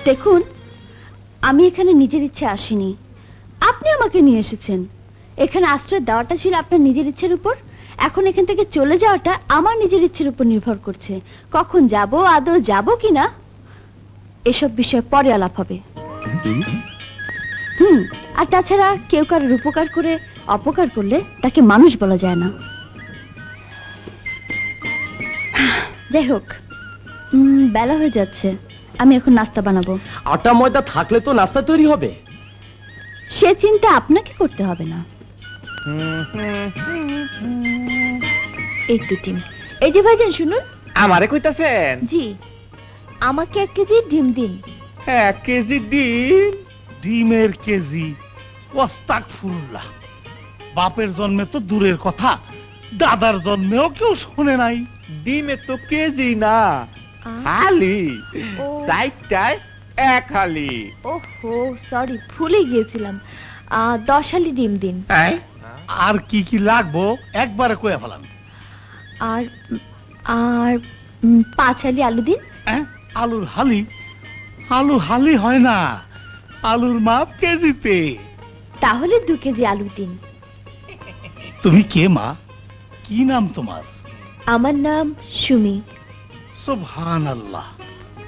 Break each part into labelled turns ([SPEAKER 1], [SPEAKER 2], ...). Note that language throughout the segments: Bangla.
[SPEAKER 1] দেখুন, আমি এখানে নিজের ইচ্ছে আসিনি, আপনি আমাকে নিয়ে এসেছেন। এখানে আশ্রয় দেওয়াটা ছিল আপনার নিজের ইচ্ছের উপর, এখন এখান থেকে চলে যাওয়াটা আমার নিজের ইচ্ছের উপর নির্ভর করছে। কখন যাব, আদৌ যাব কিনা, এসব বিষয় পরে আলাপ হবে। আর তাছাড়া কেউ কারোর উপকার করে অপকার করলে তাকে মানুষ বলা যায় না। যাই হোক, বেলা হয়ে যাচ্ছে, আমি এখন নাস্তা বানাবো।
[SPEAKER 2] আটা ময়দা থাকলে তো নাস্তা তৈরি হবে।
[SPEAKER 1] সে চিন্তা আপনাকে করতে হবে না। এই তো ডিম। এই যে ভাইজান শুনুন।
[SPEAKER 3] আমারে কইতাছেন?
[SPEAKER 1] জি, আমাকে 1 কেজি ডিম দিন।
[SPEAKER 3] 1 কেজি ডিম?
[SPEAKER 4] ডিমের কেজি? আস্তাগফিরুল্লাহ, বাপের জন্মে তো দূরের কথা, দাদার জন্মেও কেউ শোনে নাই।
[SPEAKER 3] ডিমে তো কেজি না, হালি। 4টায় 1 হালি।
[SPEAKER 1] ওহো, সরি, ভুলে গিয়েছিলাম। 10 হালি ডিম দিন।
[SPEAKER 4] আর কি কি লাগবো একবারে কয়ে ফেলাম।
[SPEAKER 1] আর আর 5 হালি আলু দিন।
[SPEAKER 4] আলুর হালি? আলু হালি হয় না, আলুর মাপ কেজিতে।
[SPEAKER 1] তাহলে 2 কেজি আলু দিন।
[SPEAKER 4] তুমি কে মা? কি নাম তোমার?
[SPEAKER 1] আমার নাম সুমি।
[SPEAKER 4] সুবহানাল্লাহ,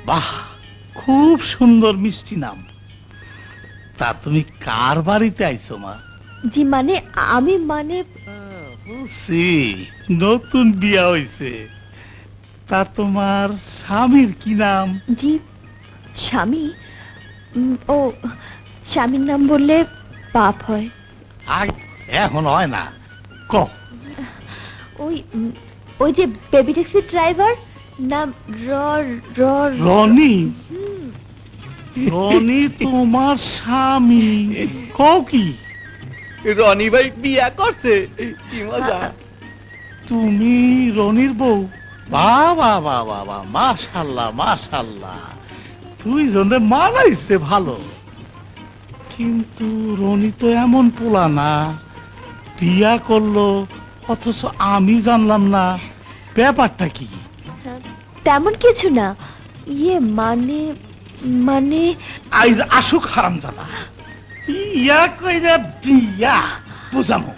[SPEAKER 4] বাহ, খুব সুন্দর মিষ্টি নাম। তা তুমি কার বাড়িতে আইছো মা?
[SPEAKER 1] জি মানে আমি
[SPEAKER 4] বুঝছি, নতুন বিয়া হইছে। তা তোমার স্বামীর কি নাম?
[SPEAKER 1] জি, স্বামী? ও, স্বামীর নাম বললে পাপ হয়।
[SPEAKER 4] এখন হয় না, ক।
[SPEAKER 1] ওই যে বেবি ট্যাক্সি ড্রাইভার, নাম
[SPEAKER 4] রনি। রনি তোমার স্বামী? কও কি?
[SPEAKER 3] রনি ভাই বিয়া করছে? কি মজা!
[SPEAKER 4] তুমি রনির বউ? বাবা বাবা বাবা, মাশাআল্লাহ মাশাআল্লাহ, তুই জনে মানাইছে ভালো। কিন্তু রনি তো এমন পোলা না, বিয়া করলো অথচ আমি জানলাম না, ব্যাপারটা কি?
[SPEAKER 1] তেমন কিছু না, ইয়ে মানে মানে
[SPEAKER 4] আইজ আসুক হারামজাদা, ইয়া কইরা বিয়া বুঝামো।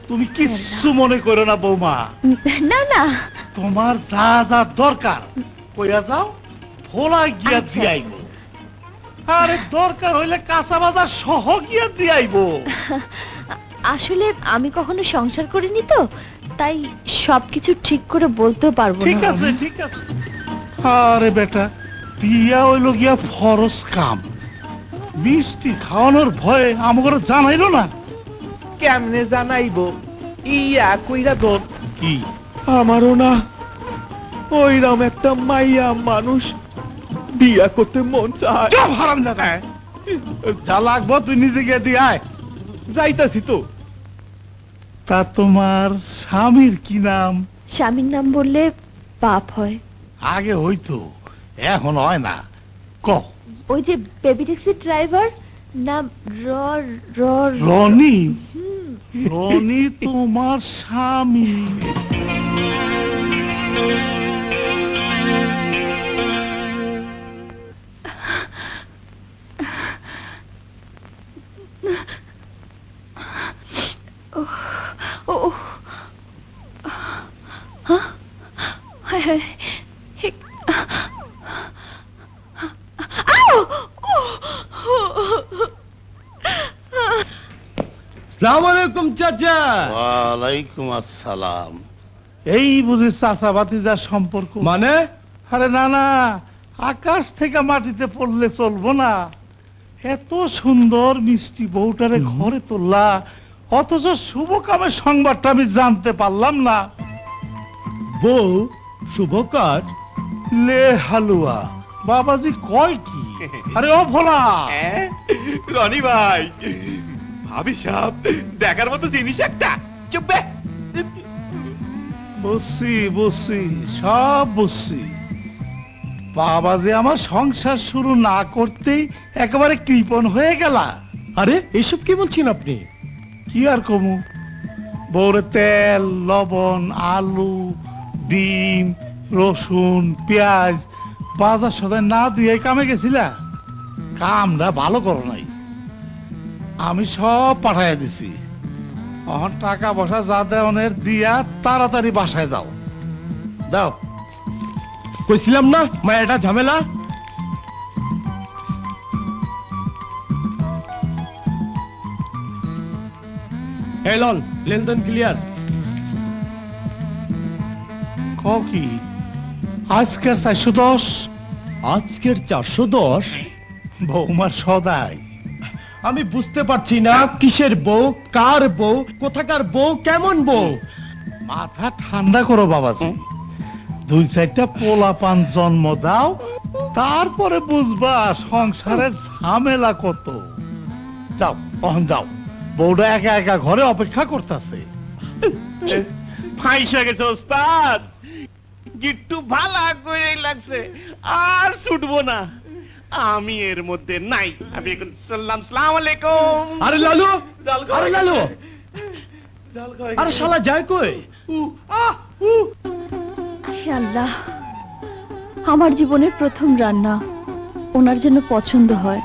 [SPEAKER 4] তুমি কিচ্ছু মনে করো না বৌমা।
[SPEAKER 1] না না,
[SPEAKER 4] তোমার যা যা দরকার কইয়া যাও, ভোলা গিয়া দিয়াইব। আরে দরকার হইলে কাঁচা বাজার সহ গিয়া দিয়াইব।
[SPEAKER 1] আসলে আমি কখনো সংসার করিনি তো, তাই সবকিছু ঠিক করে বলতে পারবো না।
[SPEAKER 4] ঠিক আছে ঠিক আছে। আরে বেটা, বিয়া হইল গিয়া ফরজ কাম, মিষ্টি খাওয়ানোর ভয়ে আমাকে জানাইলো না।
[SPEAKER 3] কেমনে জানাইবো? ইয়া কইরা দর
[SPEAKER 4] কি?
[SPEAKER 3] আমারও না ওইরকম একটা মাইয়া মানুষ বিয়া করতে মন চায়।
[SPEAKER 4] হারামজাদা, যা লাগবো তুই নিজে গিয়ে দিয়ে আয়।
[SPEAKER 3] যাইতাছি তো।
[SPEAKER 4] তা তোমার স্বামীর কি নাম?
[SPEAKER 1] স্বামীর নাম বললে পাপ হয়।
[SPEAKER 4] আগে হইতো, এখন হয় না, ক।
[SPEAKER 1] ওই যে বেবি ট্যাক্সি ড্রাইভার, নাম
[SPEAKER 4] রনি। রনি তোমার স্বামী?
[SPEAKER 2] আসসালামু আলাইকুম চাচা।
[SPEAKER 4] ওয়ালাইকুম আসসালাম। এই বুঝি চাচা ভাতিজার সম্পর্ক?
[SPEAKER 2] মানে?
[SPEAKER 4] আরে না না, আকাশ থেকে মাটিতে পড়লে চলবো না। এত সুন্দর মিষ্টি বউটারে ঘরে তোলা, অথচ শুভ কামের সংবাদটা আমি জানতে পারলাম না।
[SPEAKER 2] বউ শুভ কাজ?
[SPEAKER 4] লে হালুয়া, বাবাজি কয় কি? আরে ও ভোলা,
[SPEAKER 3] রনি ভাই, ভাবি সাহেব দেখার মতো জিনিস একটা। চুপ বে।
[SPEAKER 4] বুঝছি বুঝছি, সব বুঝছি। বাবা যে আমার সংসার শুরু না করতেই একেবারে কৃপণ হয়ে গেলা।
[SPEAKER 2] আরে এসব কি বলছেন আপনি?
[SPEAKER 4] কি আর কমু, বউরে তেল, লবণ, আলু, ডিম, রসুন, পেঁয়াজ বাজার সদাই না দিয়ে কামে গেছিলা? কামটা ভালো করো নাই। আমি সব পাঠাইয়া দিছি। এখন টাকা পয়সা যা দেওয়ানের দিয়া তাড়াতাড়ি বাসায় যাও। দাও।
[SPEAKER 2] কইছিলাম না মায়াটা ঝামেলা। এলন লেনদেন ক্লিয়ার।
[SPEAKER 4] ক কি আজকের 410?
[SPEAKER 2] আজকের 410?
[SPEAKER 4] বৌমার সদাই।
[SPEAKER 2] আমি বুঝতে পারছি না কিসের বউ, কার বউ, কোথাকার বউ, কেমন বউ।
[SPEAKER 4] মাথা ঠান্ডা করো বাবাজি। 2-4টা পোলাপান জন্ম দাও, তারপরে বুঝবা সংসারের ঝামেলা কত। যাও কখন যাও, বউটা একা একা ঘরে অপেক্ষা করতেছে।
[SPEAKER 3] ফাইসা গেছে ওস্তাদ, গিট্টু ভালা করে লাগছে, আর ছুটবো না। আমি এর মধ্যে নাই। আমি এখন চললাম। সালাম আলাইকুম।
[SPEAKER 2] আরে লালু, আরে লালু, আরে শালা যায় কই?
[SPEAKER 1] হে আল্লাহ, আমার জীবনের প্রথম রান্না ওনার যেন পছন্দ হয়,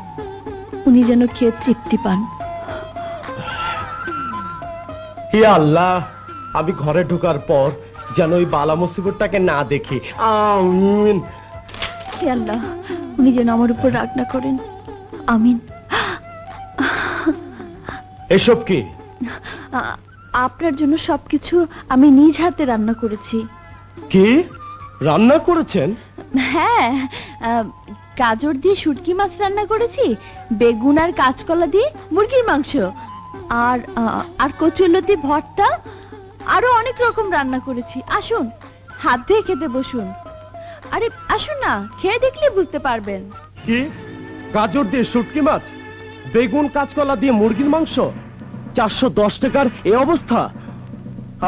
[SPEAKER 1] উনি যেন খেয়ে তৃপ্তি পান।
[SPEAKER 2] হে আল্লাহ, আমি ঘরে ঢোকার পর যেন ওই বালা মুসিবতটাকে না দেখি। আমিন।
[SPEAKER 1] হে আল্লাহ, উনি যেন আমার উপর রাগ না করেন। আমিন।
[SPEAKER 2] এসব কি?
[SPEAKER 1] আপনার জন্য সবকিছু আমি নিজ হাতে রান্না করেছি।
[SPEAKER 2] কি রান্না করেছেন?
[SPEAKER 1] হ্যাঁ, গাজর দিয়ে শুটকি মাছ রান্না করেছি, বেগুন আর কাঁচকলা দিয়ে মুরগির মাংস, আর কচুরলতি ভর্তা, আরো অনেক রকম রান্না করেছি। আসুন, হাত ধুয়ে খেতে বসুন। আরে আসুন না, খেয়ে দেখলে বুঝতে পারবেন।
[SPEAKER 2] কি গাজর দিয়ে শুটকি মাছ, বেগুন কাঁচকলা দিয়ে মুরগির মাংস, 410 টাকার এই অবস্থা?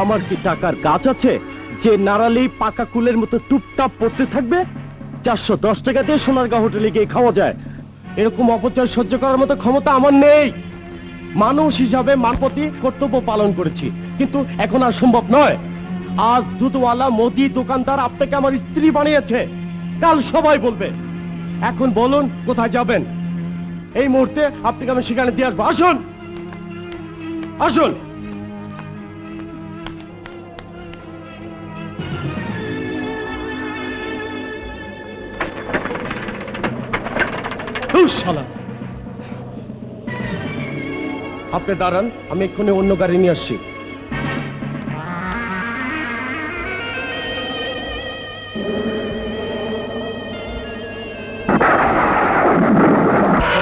[SPEAKER 2] আমার কি টাকার গাছ আছে যে নাড়ালেই পাকা কুলের মতো টুপটাপ পড়তে থাকবে? 410 টাকা দিয়ে সোনারগাঁ হোটেলে গিয়ে খাওয়া যায়। এরকম অপচয় সহ্য করার মতো ক্ষমতা আমার নেই। মানুষ হিসাবে মানপতি কর্তব্য পালন করেছি, কিন্তু এখন আর সম্ভব নয়। আজ দুধওয়ালা মুদি দোকানদার আপনাকে আমার স্ত্রী বানিয়েছে, কাল সবাই বলবে। এখন বলুন কোথায় যাবেন? এই মুহূর্তে আপনাকে আমি সেখানে দিয়ে আসবো। আসুন, আসুন। শালা, আপনি দাঁড়ান, আমি এক্ষুনি অন্য গাড়ি নিয়ে আসছি।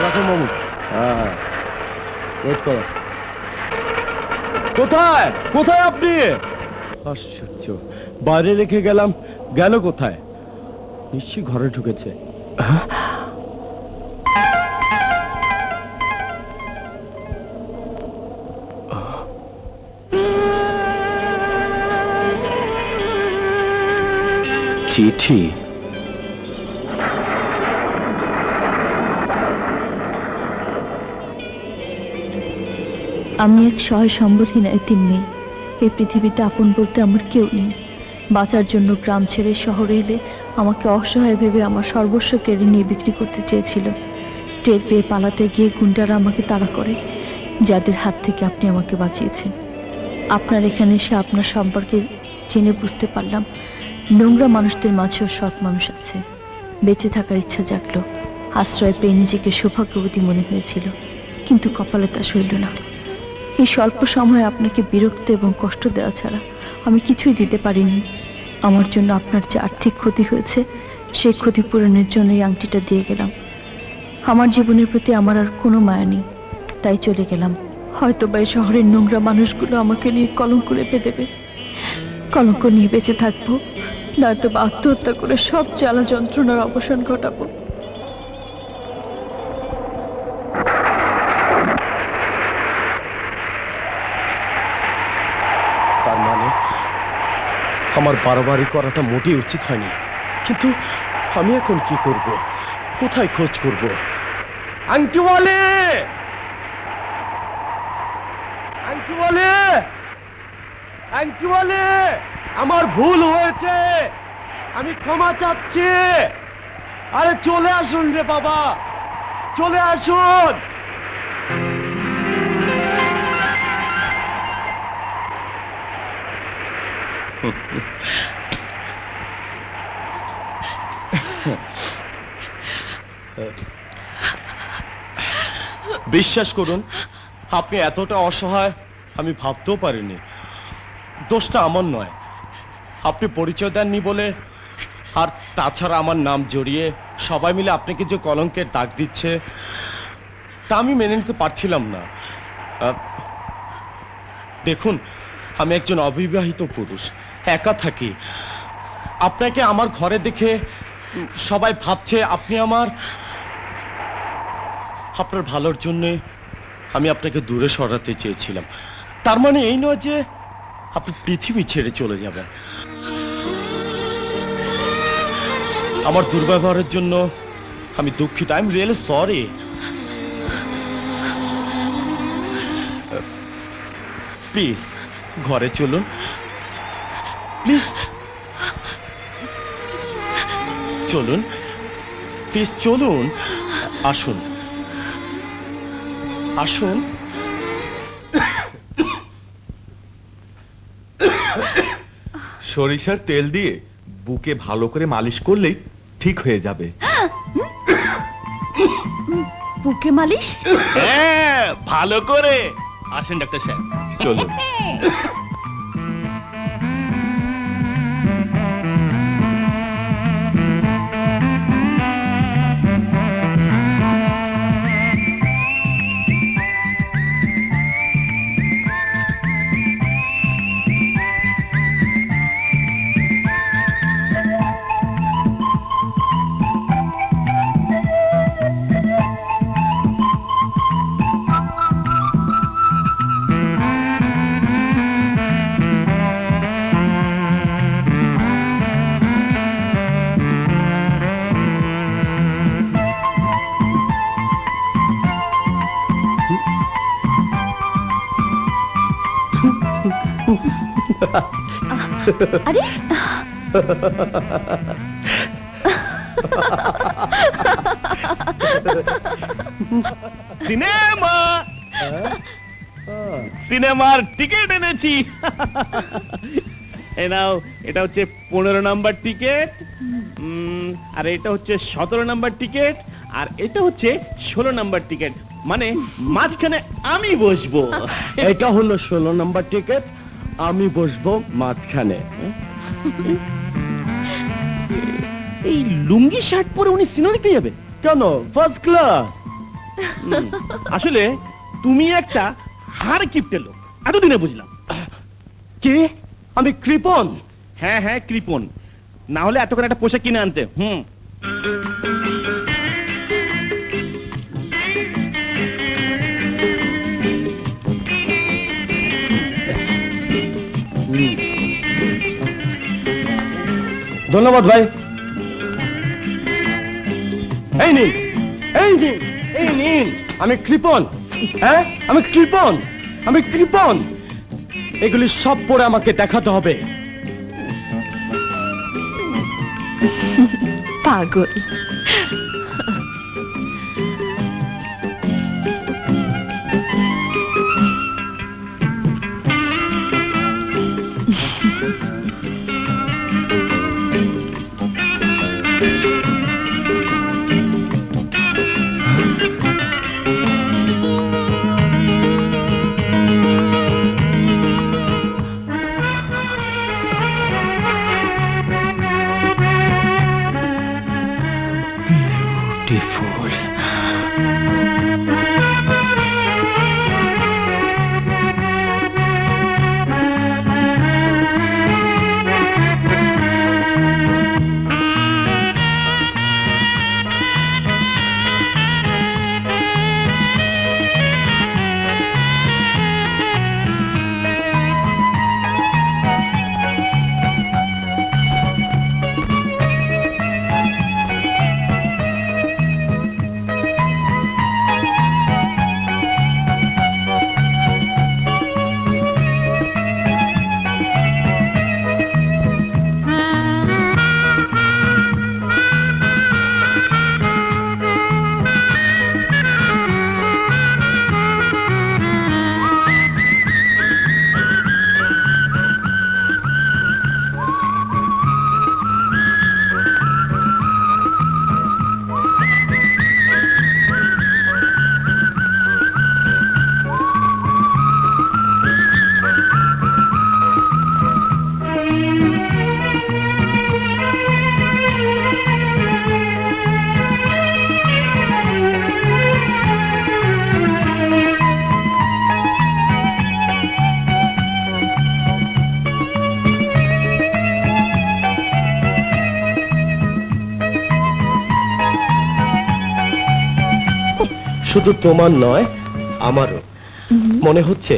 [SPEAKER 2] রাখো মামু। হ্যাঁ, ওয়েট করো। কোথায় কোথায় আপনি? আশ্চর্য, বাইরে রেখে গেলাম, গেল কোথায়? নিশ্চয়ই ঘরে ঢুকেছে। চিঠি।
[SPEAKER 1] আমি এক সহায় সম্বলহীন এতিম মেয়ে। এই পৃথিবীতে আপন বলতে আমার কেউ নেই। বাঁচার জন্য গ্রাম ছেড়ে শহরে এলে আমাকে অসহায় ভেবে আমার সর্বস্ব কেড়ে নিয়ে বিক্রি করতে চেয়েছিল। টের পেয়ে পালাতে গিয়ে গুন্ডারা আমাকে তাড়া করে, যাদের হাত থেকে আপনি আমাকে বাঁচিয়েছেন। আপনার এখানে এসে আপনার সম্পর্কে জেনে বুঝতে পারলাম নোংরা মানুষদের মাঝেও সৎ মানুষ আছে। বেঁচে থাকার ইচ্ছা জাগলো। আশ্রয় পেয়ে নিজেকে সৌভাগ্যবতী মনে হয়েছিল, কিন্তু কপালে তা সইল না। এই স্বল্প সময়ে আপনাকে বিরক্ত এবং কষ্ট দেওয়া ছাড়া আমি কিছুই দিতে পারিনি। আমার জন্য আপনার যে আর্থিক ক্ষতি হয়েছে, সেই ক্ষতিপূরণের জন্য এই আংটিটা দিয়ে গেলাম। আমার জীবনের প্রতি আমার আর কোনো মায়া নেই, তাই চলে গেলাম। হয়তো বা এই শহরের নোংরা মানুষগুলো আমাকে নিয়ে কলঙ্ক লেপে দেবে। কলঙ্ক নিয়ে বেঁচে থাকবো, নয়তো বা আত্মহত্যা করে সব জ্বালা যন্ত্রণার অবসান ঘটাবো।
[SPEAKER 2] তার মানে আমার বাড়াবাড়ি করাটা মোটেই উচিত হয়নি, কিন্তু আমি এখন কি করব? কোথায় খোঁজ করব? আংটি বলে, আংটি বলে, আংটি বলে, আমার ভুল হয়েছে, আমি ক্ষমা চাচ্ছি। আরে চলে আসুন রে বাবা, চলে আসুন। বিশ্বাস করুন, আপনি এতটা অসহায় আমি ভাবতেও পারিনি। দোষটা আমার নয়, আপনি পরিচয় দেননি বলে। আর তাছাড়া আমার নাম জড়িয়ে সবাই মিলে আপনাকে যে কলঙ্কের দাগ দিচ্ছে তা আমি মেনে নিতে পারছিলাম না। দেখুন, আমি একজন অবিবাহিত পুরুষ, একা থাকি। আপনাকে আমার ঘরে দেখে সবাই ভাবছে আপনি আপনার ভালোর জন্য আমি আপনাকে দূরে সরাতে চেয়েছিলাম। তার মানে এই নয় যে আপনি পৃথিবী ছেড়ে চলে যাবেন। আমার দুর্ব্যবহারের জন্য আমি দুঃখিত। I am really sorry. Please ঘরে চলুন, প্লিজ চলুন, প্লিজ চলুন। আসুন আসুন।
[SPEAKER 5] সরিষার তেল দিয়ে বুকে ভালো করে মালিশ করলেই ঠিক হয়ে যাবে।
[SPEAKER 1] বুকে মালিশ?
[SPEAKER 3] হ্যাঁ, ভালো করে। আসেন ডাক্তার সাহেব,
[SPEAKER 5] চলুন।
[SPEAKER 1] আরে
[SPEAKER 3] সিনেমা, সিনেমার টিকিট এনেছি। এই নাও, এটা হচ্ছে 15 নাম্বার টিকিট, আর এটা হচ্ছে 17 নাম্বার টিকিট, আর এটা হচ্ছে 16 নাম্বার টিকিট। মানে মাঝখানে আমি বসবো।
[SPEAKER 2] এটা হলো 16 নম্বর টিকিট, আমি বসবো মাঝখানে।
[SPEAKER 3] এই লুঙ্গি শার্ট পরে উনি সিনেমা দেখতে যাবেন
[SPEAKER 2] কেন? First class.
[SPEAKER 3] আসলে তুমি একটা হাড় কিপটে লোক, এতদিনে বুঝলাম।
[SPEAKER 2] কি? আমি কৃপণ?
[SPEAKER 3] হ্যাঁ হ্যাঁ, কৃপণ। না হলে এতক্ষণ একটা পোশাক কিনে আনতে।
[SPEAKER 2] ধন্যবাদ ভাই। এই নিন, এই নিন, এই নিন। আমি কৃপণ, হ্যাঁ আমি কৃপণ, আমি কৃপণ। এগুলি সব পরে আমাকে দেখাতে হবে।
[SPEAKER 1] পাগল।
[SPEAKER 2] শুধু তোমার নয়, আমারও মনে হচ্ছে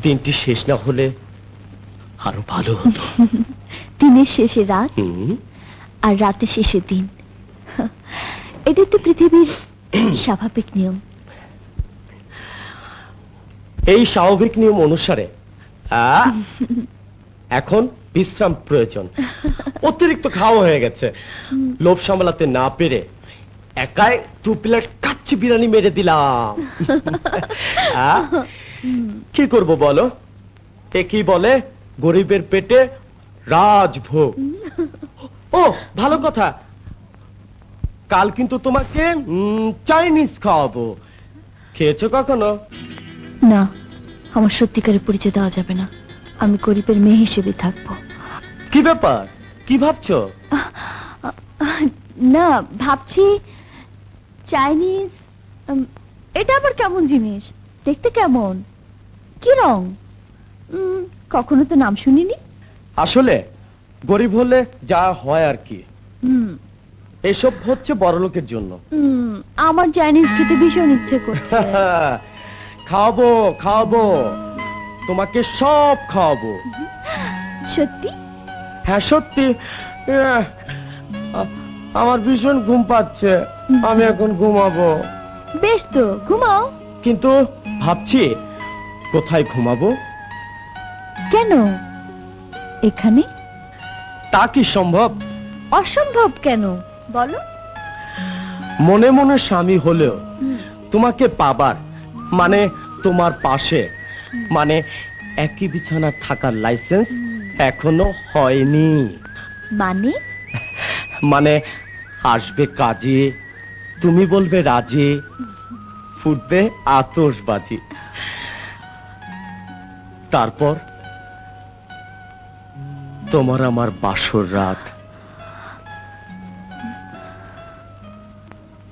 [SPEAKER 2] দিনটি শেষ না হলে আরো ভালো হতো।
[SPEAKER 1] দিনের শেষে রাত
[SPEAKER 2] হুম,
[SPEAKER 1] আর রাতের শেষে দিন, এটা তো পৃথিবীর স্বাভাবিক নিয়ম।
[SPEAKER 2] এই স্বাভাবিক নিয়ম অনুসারে এখন বিশ্রাম প্রয়োজন। অতিরিক্ত খাওয়া হয়ে গেছে, লোভ সামলাতে না পেরে একাই 2 প্লেট কাচ্চি বিরিয়ানি মেরে দিলাম। কি করব বলো? কি বলে গরিবের পেটে রাজভোগ। ও ভালো কথা, কাল কিন্তু তোমাকে চাইনিজ খাওয়াবো। খেয়েছো কখনো?
[SPEAKER 1] না, আমার সত্যিকারের পরিচয় দেওয়া যাবে না। আমি গরিবের মেয়ে হিসেবে থাকবো।
[SPEAKER 2] কি ব্যাপার, কি ভাবছো?
[SPEAKER 1] না, ভাবছি চাইনিজ, এটা আবার কেমন জিনিস? দেখতে কেমন? কি রং? কখনো তো নাম শুনিনি।
[SPEAKER 2] আসলে গরিব হলে যা হয় আর কি,
[SPEAKER 1] হুম,
[SPEAKER 2] এসব হচ্ছে বড়লোকের জন্য।
[SPEAKER 1] আমার চাইনিজ খেতে ভীষণ ইচ্ছে করছে।
[SPEAKER 2] খাওয়াবো খাওয়াবো, তোমাকে সব খাওয়াবো।
[SPEAKER 1] সত্যি?
[SPEAKER 2] হ্যাঁ সত্যি। আমার ভীষণ ঘুম পাচ্ছে, আমি এখন ঘুমাবো।
[SPEAKER 1] বেশ তো, ঘুমাও।
[SPEAKER 2] কিন্তু ভাবছি কোথায় ঘুমাবো।
[SPEAKER 1] কেন এখানে?
[SPEAKER 2] তা কি সম্ভব?
[SPEAKER 1] অসম্ভব কেন বলো?
[SPEAKER 2] মনে মনে স্বামী হলেও তোমাকে পাবার মানে তোমার পাশে মানে একই বিছানা থাকার লাইসেন্স এখনো হয়নি।
[SPEAKER 1] মানে?
[SPEAKER 2] মানে আসবে কাজে, তুমি বলবে রাজি, ফুটবে আতশবাজি, তারপর তোমার আমার বাসর রাত।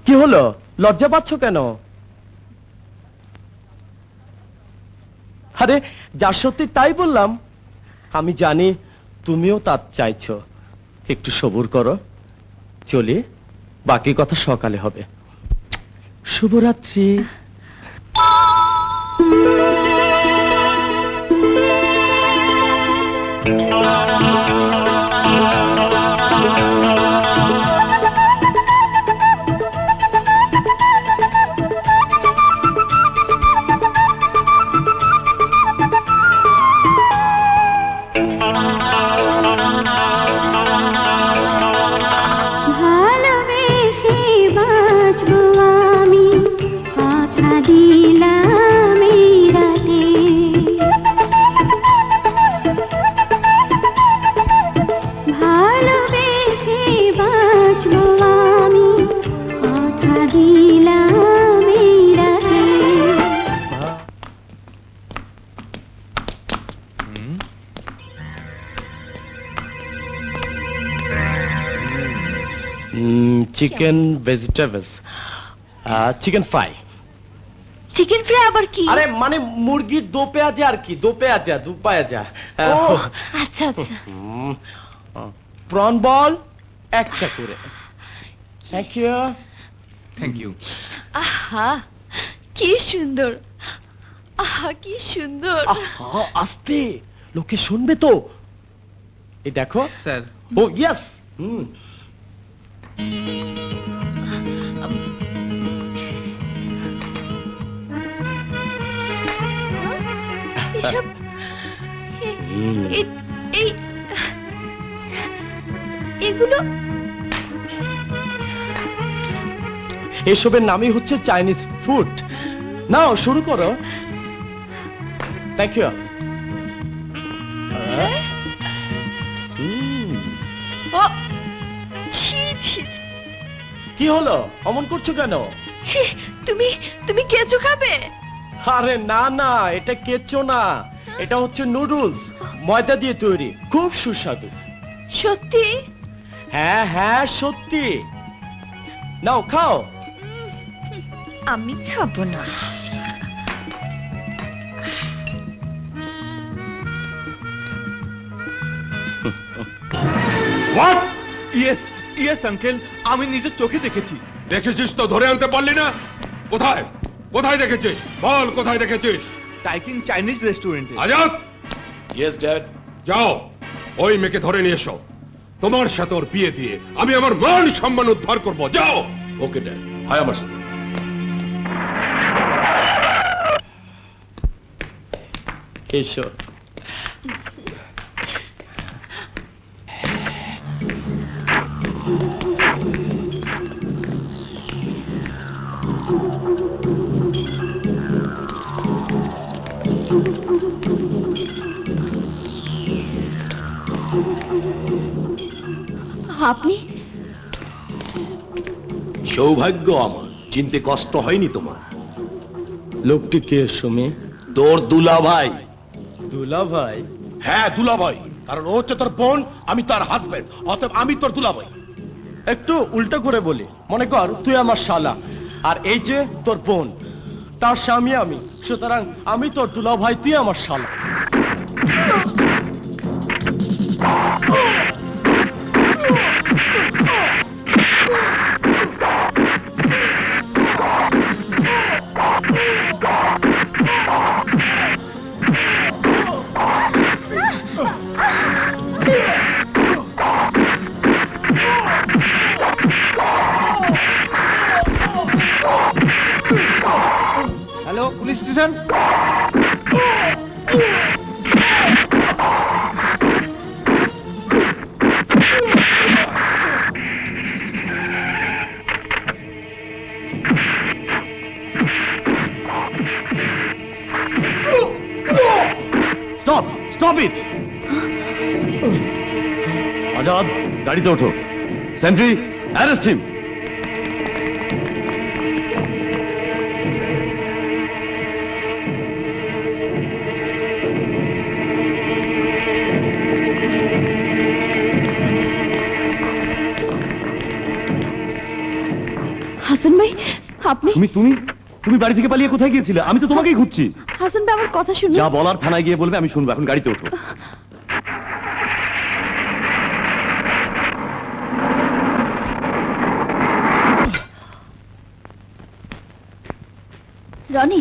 [SPEAKER 2] কি হলো, লজ্জা পাচ্ছ কেন? আরে যা সত্যি তাই বললাম। আমি জানি তুমিও তা চাইছো। একটু সবুর করো, চলি, বাকি কথা সকালে হবে। শুভরাত্রি।
[SPEAKER 1] ভালোবেসে বাঁচবো আমি, কথা দিলাম এই রাতে। ভালোবেসে বাঁচবো আমি, কথা দিলাম এই রাতে।
[SPEAKER 2] Chicken vegetables, chicken fry.
[SPEAKER 1] Chicken fry আবার কি?
[SPEAKER 2] আরে মানে মুরগির দো পেঁয়াজা আর কি, দো পেঁয়াজা, দু পেঁয়াজা।
[SPEAKER 1] ও আচ্ছা আচ্ছা।
[SPEAKER 2] প্রন বল একটা করে। Thank you.
[SPEAKER 5] Thank you.
[SPEAKER 1] আহা কি সুন্দর, আহা কি সুন্দর।
[SPEAKER 2] আস্তে, লোকে শুনবে তো। এই দেখো
[SPEAKER 5] স্যার।
[SPEAKER 2] ও ইয়েস।
[SPEAKER 1] এসব এই এগুলো
[SPEAKER 2] এসবের নামই হচ্ছে চাইনিজ ফুড। নাও শুরু করো। Thank you.
[SPEAKER 1] ও ছি ছি
[SPEAKER 2] কি হলো, অমন করছো কেন?
[SPEAKER 1] ছি, তুমি তুমি কেঁচো খাবে?
[SPEAKER 2] আরে না না, এটা কেঁচো না, এটা হচ্ছে নুডলস, ময়দা দিয়ে তৈরি, খুব সুস্বাদু।
[SPEAKER 1] সত্যি?
[SPEAKER 2] হ্যাঁ হ্যাঁ সত্যি। নাও খাও।
[SPEAKER 1] আমি খাবো না।
[SPEAKER 5] হোয়াট? ইয়েস ইয়েস আঙ্কেল, আমি নিজের চোখে দেখেছি। দেখেছিস তো, ধরে আনতে পারলি না?
[SPEAKER 6] কোথায় কোথায় দেখেছিস বল, কোথায় দেখেছিস?
[SPEAKER 5] টাইকিং চাইনিজ রেস্টুরেন্টে।
[SPEAKER 6] Azad, yes dad. যাও ওই মেয়েকে ধরে নিয়ে এসো। তোমার সাথে ওর বিয়ে দিয়ে আমি আমার মান সম্মান উদ্ধার করব। যাও। ওকে ড্যাড, হায় আমার সাথে।
[SPEAKER 2] এসো।
[SPEAKER 1] আপনি
[SPEAKER 7] সৌভাগ্য আমার, চিনতে কষ্ট হয়নি তোমার।
[SPEAKER 2] লোকটি কে সুমি?
[SPEAKER 7] তোর দুলা ভাই।
[SPEAKER 2] দুলা ভাই?
[SPEAKER 7] হ্যাঁ দুলা ভাই, কারণ ও হচ্ছে তোর বোন, আমি তার হাজবেন্ড, অতএব আমি তোর দুলা ভাই।
[SPEAKER 2] একটু উল্টো করে বলি, মনে কর তুই আমার শালা আর এই যে তোর বোন, তার স্বামী আমি, সুতরাং আমি তোর দুলা ভাই, তুই আমার শালা।
[SPEAKER 4] Hello, police station.
[SPEAKER 2] Stop, stop it. Azad, গাড়িতে ওঠো। Sentry, arrest him.
[SPEAKER 1] হাসান ভাই, আপনি?
[SPEAKER 2] তুমি তুমি তুমি বাড়ি থেকে পালিয়ে কোথায় গিয়েছিলে? আমি তো তোমাকেই খুঁজছি।
[SPEAKER 1] হাসান ভাই, আমার কথা শুনুন।
[SPEAKER 2] যা বলার থানায় গিয়ে বলবে, আমি শুনবো। এখন গাড়িতে ওঠো।
[SPEAKER 1] রনি,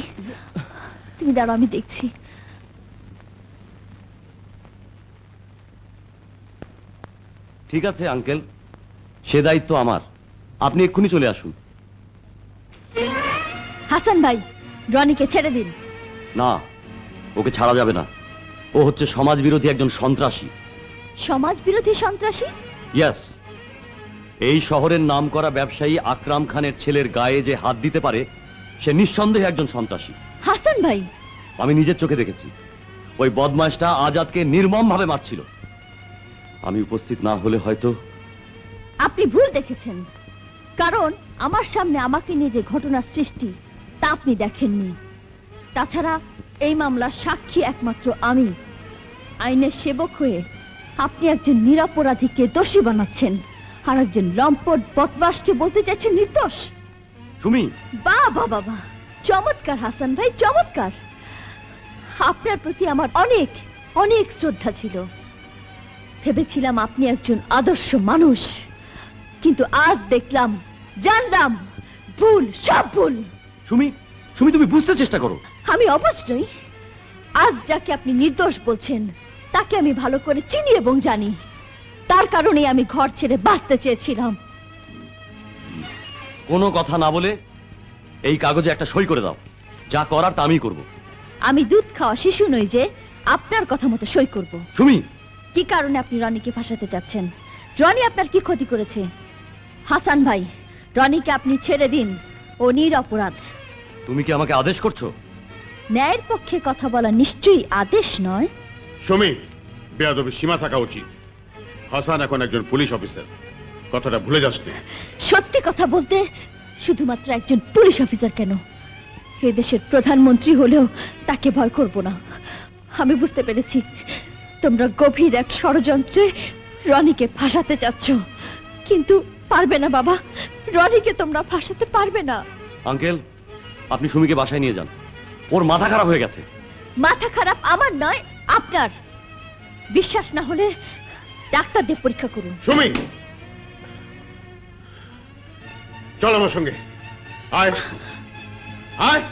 [SPEAKER 1] তুমি দাঁড়াও, আমি দেখছি।
[SPEAKER 2] ঠিক আছে আঙ্কেল, সে দায়িত্ব আমার। আপনি এক্ষুনি চলে আসুন।
[SPEAKER 1] হাসান ভাই, রনিকে ছেড়ে দিন।
[SPEAKER 2] না, ওকে ছাড়া যাবে না। ও হচ্ছে সমাজ বিরোধী একজন সন্ত্রাসী।
[SPEAKER 1] সমাজ বিরোধী সন্ত্রাসী?
[SPEAKER 2] ইয়েস। এই শহরের নামকরা ব্যবসায়ী আকরাম খানের ছেলের গায়ে যে হাত দিতে পারে, সে নিঃসন্দেহে একজন সন্ত্রাসী।
[SPEAKER 1] হাসান ভাই,
[SPEAKER 2] আমি নিজের চোখে দেখেছি। ওই বদমাশটা আজাদকে নির্মম ভাবে মারছিল। আমি উপস্থিত না হলে হয়তো।
[SPEAKER 1] আপনি ভুল দেখেছেন, কারণ আমার সামনে আমাকে নিয়ে যে ঘটনার সৃষ্টি, তা আপনি দেখেননি। তাছাড়া এই মামলার সাক্ষী একমাত্র আমি। আইনের সেবক হয়ে আপনি একজন নিরপরাধীকে দোষী বানাচ্ছেন, আর একজন লম্পট বদমাশকে বলতে চাইছেন নির্দোষ।
[SPEAKER 2] তুমি?
[SPEAKER 1] বাহ বাহ বাহ, চমৎকার হাসান ভাই, চমৎকার। আপনার প্রতি আমার অনেক অনেক শ্রদ্ধা ছিল। ভেবেছিলাম আপনি একজন আদর্শ মানুষ, কিন্তু আজ দেখলাম, জানলাম ভুল, সব ভুল।
[SPEAKER 2] সুমি, সুমি, তুমি বুঝতে চেষ্টা করো।
[SPEAKER 1] আমি অবুঝ নই। আজ যাকে আপনি নির্দোষ বলছেন, তাকে আমি ভালো করে চিনি এবং জানি। তার কারণেই আমি ঘর ছেড়ে বাঁচতে চেয়েছিলাম।
[SPEAKER 2] কোনো কথা না বলে এই কাগজে একটা সই করে দাও। যা করার তা আমি করব।
[SPEAKER 1] আমি দুধ খাওয়া শিশু নই যে আপনার কথা মতো সই করব।
[SPEAKER 2] সুমি,
[SPEAKER 1] কি কারণে আপনি রনিকে ফাঁসাতে চাচ্ছেন? রনি আপনার কি ক্ষতি করেছে? হাসান ভাই, রনিকে আপনি ছেড়ে দিন, ও নিরপরাধ।
[SPEAKER 2] তুমি কি আমাকে আদেশ করছো?
[SPEAKER 1] ন্যায়ের পক্ষে কথা বলা নিশ্চয়ই আদেশ নয়।
[SPEAKER 6] সমী, বেয়াদবির সীমা থাকা উচিত। হাসান এখন একজন পুলিশ অফিসার, কথাটা ভুলে যাস না।
[SPEAKER 1] সত্যি কথা বলতে, শুধুমাত্র একজন পুলিশ অফিসার কেন, এ দেশের প্রধানমন্ত্রী হলেও তাকে ভয় করব না। আমি বুঝতে পেরেছি, তোমরা গভীর এক ষড়যন্ত্রে রনিকে ফাঁসাতে চাচ্ছ, কিন্তু পারবে না বাবা। রনিকে তোমরা ফাঁসাতে পারবে না।
[SPEAKER 2] আঙ্কেল, আপনি সুমিকে বাসায় নিয়ে যান। ওর মাথা খারাপ হয়ে গেছে।
[SPEAKER 1] মাথা খারাপ আমার নয়, আপনার। বিশ্বাস না হলে ডাক্তার দিয়ে পরীক্ষা করুন।
[SPEAKER 6] সুমি, চল আমার সঙ্গে। আয়, আয়।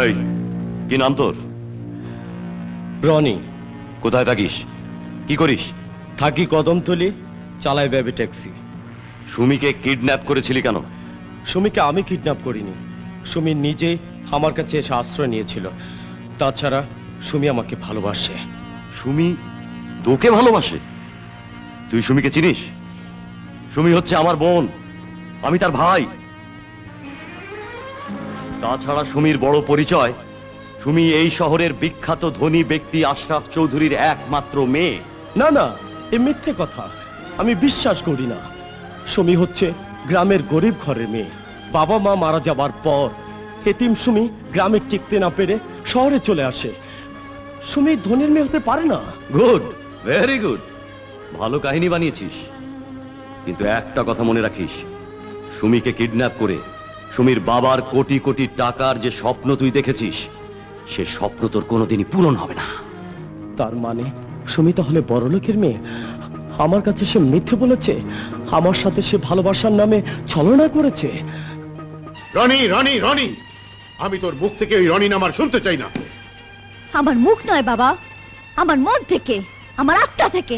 [SPEAKER 8] এই কি নাম তোর?
[SPEAKER 2] রনি।
[SPEAKER 8] কোথায় থাকিস? কি করিস?
[SPEAKER 2] থাকি কদমতলি, চালাই বেবি ট্যাক্সি।
[SPEAKER 8] সুমিকে কিডন্যাপ করেছিলি কেন?
[SPEAKER 2] সুমিকে আমি কিডন্যাপ করিনি, সুমি নিজে আমার কাছে এসে আশ্রয় নিয়েছিল। তাছাড়া সুমি আমাকে ভালোবাসে।
[SPEAKER 8] সুমি তোকে ভালোবাসে? তুই সুমিকে চিনিস? সুমি হচ্ছে আমার বোন, আমি তার ভাই। তাছাড়া সুমির বড় পরিচয়, সুমি এই শহরের বিখ্যাত ধনী ব্যক্তি আশরাফ চৌধুরীর একমাত্র মেয়ে।
[SPEAKER 2] না না, এ মিথ্যে কথা, আমি বিশ্বাস করি না। সুমি হচ্ছে গ্রামের গরিব ঘরের মেয়ে। বাবা মা মারা যাবার পর এতিম সুমি গ্রামে টিকতে না পেরে শহরে চলে আসে। সুমি ধনীর মেয়ে হতে পারে না।
[SPEAKER 8] গুড, ভেরি গুড, ভালো কাহিনী বানিয়েছিস। কিন্তু একটা কথা মনে রাখিস, সুমিকে কিডন্যাপ করে সুমির বাবার কোটি কোটি টাকার যে স্বপ্ন তুই দেখেছিস, সে স্বপ্ন তোর কোনোদিনই পূরণ হবে না।
[SPEAKER 2] তার মানে সুমি তাহলে বড়লোকের মেয়ে? আমার কাছে সে মিথ্যে বলেছে, আমার সাথে সে ভালোবাসার নামে ছলনা করেছে।
[SPEAKER 6] রনি, রনি, রনি, আমি তোর মুখ থেকে ওই রনি নাম আর শুনতে চাই না।
[SPEAKER 1] আমার মুখ নয় বাবা, আমার মন থেকে, আমার আত্মা থেকে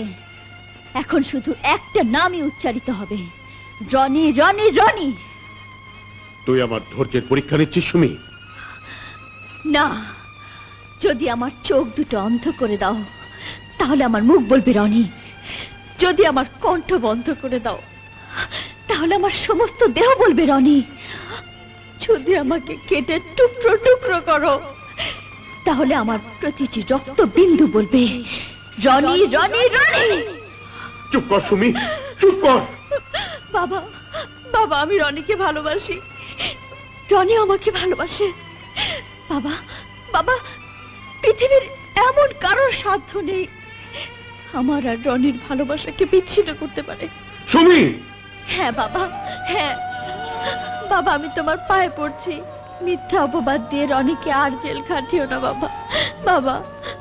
[SPEAKER 1] এখন শুধু একটা নামই উচ্চারিত হবে, রনি, রনি, রনি।
[SPEAKER 6] তুই আমার ধৈর্যের পরীক্ষা নিচ্ছিস সুমি?
[SPEAKER 1] না, যদি আমার চোখ দুটো অন্ধ করে দাও তাহলে আমার মুখ বলবে রনি। যদি আমার কণ্ঠ বন্ধ করে দাও তাহলে আমার সমস্ত দেহ বলবে রনি। যদি আমাকে কেটে টুকরো টুকরো করো তাহলে আমার প্রতিটি রক্ত বিন্দু বলবে রনি, রনি, রনি।
[SPEAKER 6] চুপ কর সুমি, চুপ কর।
[SPEAKER 1] বাবা, বাবা, আমি রনিকে ভালোবাসি, রনি আমাকে ভালোবাসে। বাবা, বাবা, পৃথিবীর এমন কারোর সাধ্য নেই আমার আর রনির ভালোবাসাকে বিচ্ছিন্ন করতে পারে।
[SPEAKER 6] সুমি!
[SPEAKER 1] হ্যাঁ বাবা, হ্যাঁ বাবা, আমি তোমার পায়ে পড়ছি, মিথ্যা অপবাদ দিয়ে রনিকে আর জেল খাটিও না বাবা। বাবা,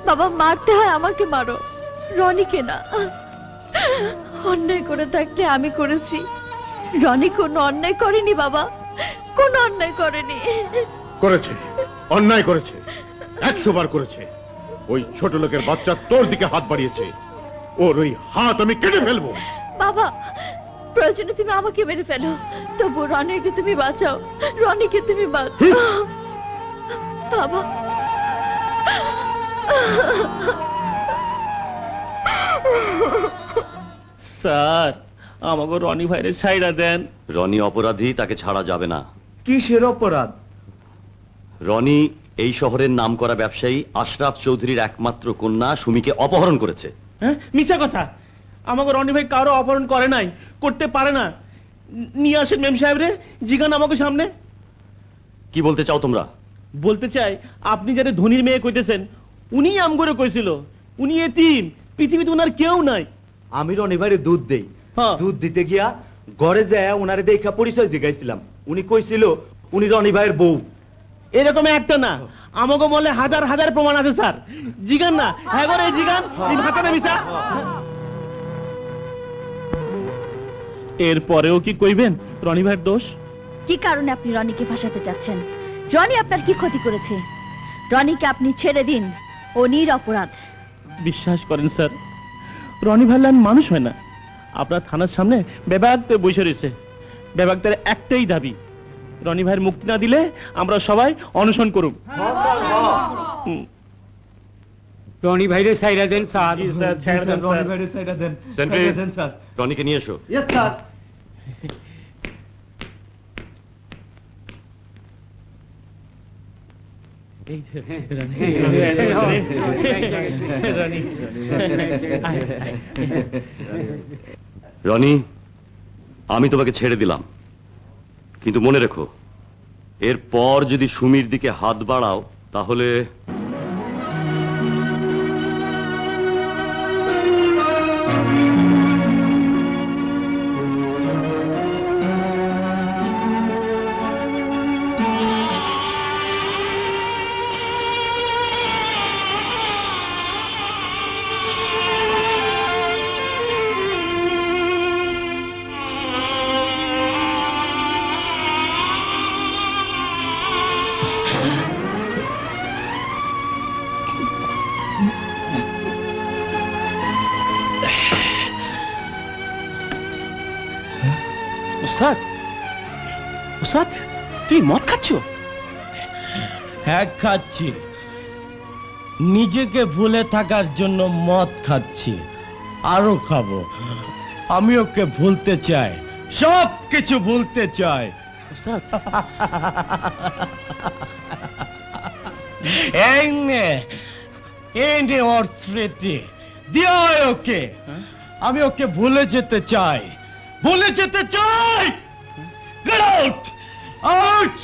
[SPEAKER 1] বাবা, মারতে হয় আমাকে মারো, রনিকে না। অন্যায় করে থাকলে আমি করেছি, রনি কোনো অন্যায় করেনি বাবা, কোনো অন্যায় করেনি।
[SPEAKER 6] করেছে, অন্যায় করেছে, 100 বার করেছে। ওই ছোট লোকের বাচ্চা তোর দিকে হাত বাড়িয়েছে, ওর ওই হাত আমি কেটে ফেলবো।
[SPEAKER 1] বাবা, প্রয়োজনে তুমি আমাকে মেরে ফেলো, তবু রনিকে তুমি বাঁচাও, রনিকে তুমি বাঁচাও বাবা।
[SPEAKER 3] স্যার, আমাকে রনি ভাইয়ের ছাইড়া দেন।
[SPEAKER 8] রনি অপরাধী, তাকে ছাড়া যাবে না।
[SPEAKER 2] কিসের অপরাধ?
[SPEAKER 8] রনি এই শহরের নামকরা ব্যবসায়ী আশরাফ চৌধুরীর একমাত্র কন্যা সুমিকে অপহরণ করেছে।
[SPEAKER 3] হ্যাঁ, মিথ্যা কথা। আমাকে রনি ভাই কারো অপহরণ করে নাই, করতে পারে না। নিয়ে আসেন মেম সাহেব রে, জিগান আমাকে সামনে।
[SPEAKER 8] কি বলতে চাও তোমরা?
[SPEAKER 3] বলতে চাই, আপনি যারা ধনির মেয়ে কইতেছেন, উনি আম করে কইছিল, উনি এতিম, পৃথিবীতে উনার কেউ নাই।
[SPEAKER 9] আমি রনি ভাইরে দুধ দেই,
[SPEAKER 3] হ্যাঁ।
[SPEAKER 9] দুধ দিতে গিয়া ঘরে যায় ওনারে দেখা পরিচয় জিগাইছিলাম, উনি কইছিল উনি রনি ভাইয়ের বউ।
[SPEAKER 3] এরকম একটা না, আমাকে বলে হাজার হাজার প্রমাণ আছে স্যার। জিগান না, হ্যাঁ করে জিগান, ভাতা না মিশা। এরপরেও কি কইবেন রনি ভাইয়ের দোষ?
[SPEAKER 1] কি কারণে আপনি রনিকে ফাঁসাতে চাচ্ছেন? রনি আপনার কি ক্ষতি করেছে? রনিকে আপনি ছেড়ে দিন, ও নিরপরাধ।
[SPEAKER 3] বিশ্বাস করেন স্যার, রনি ভাইলান মানুষ হয় না। আপনার থানার সামনে বেবাগতে বসে রয়েছে, বেবাগদের একটাই দাবি, রনি ভাইয়ের মুক্তি না দিলে আমরা সবাই অনশন করুব।
[SPEAKER 9] রনি ভাইরে সাইরা দেন স্যার।
[SPEAKER 3] জি স্যার, ছাইড়া দেন স্যার।
[SPEAKER 9] রনি ভাইরে সাইরা দেন।
[SPEAKER 8] সেন্ট্রি,
[SPEAKER 9] সাইরা দেন স্যার।
[SPEAKER 8] রনিকে নিয়ে এসো।
[SPEAKER 9] Yes sir.
[SPEAKER 8] রনি, আমি তোমাকে ছেড়ে দিলাম, কিন্তু মনে রেখো, এরপর যদি সুমির দিকে হাত বাড়াও তাহলে
[SPEAKER 3] ওস্তাদ ওস্তাদ তুই মদ খাচ্ছ?
[SPEAKER 2] হ্যাঁ খাচ্ছি, নিজেকে ভুলে থাকার জন্য মদ খাচ্ছি, আরো খাবো। আমি ওকে ভুলতে চাই, সব কিছু ভুলতে চাই।
[SPEAKER 3] ওস্তাদ
[SPEAKER 2] এই নে ওর স্মৃতি, দিয়া ওকে। আমি ওকে ভুলে যেতে চাই, ভুলে যেতে চাই। Get out! Out!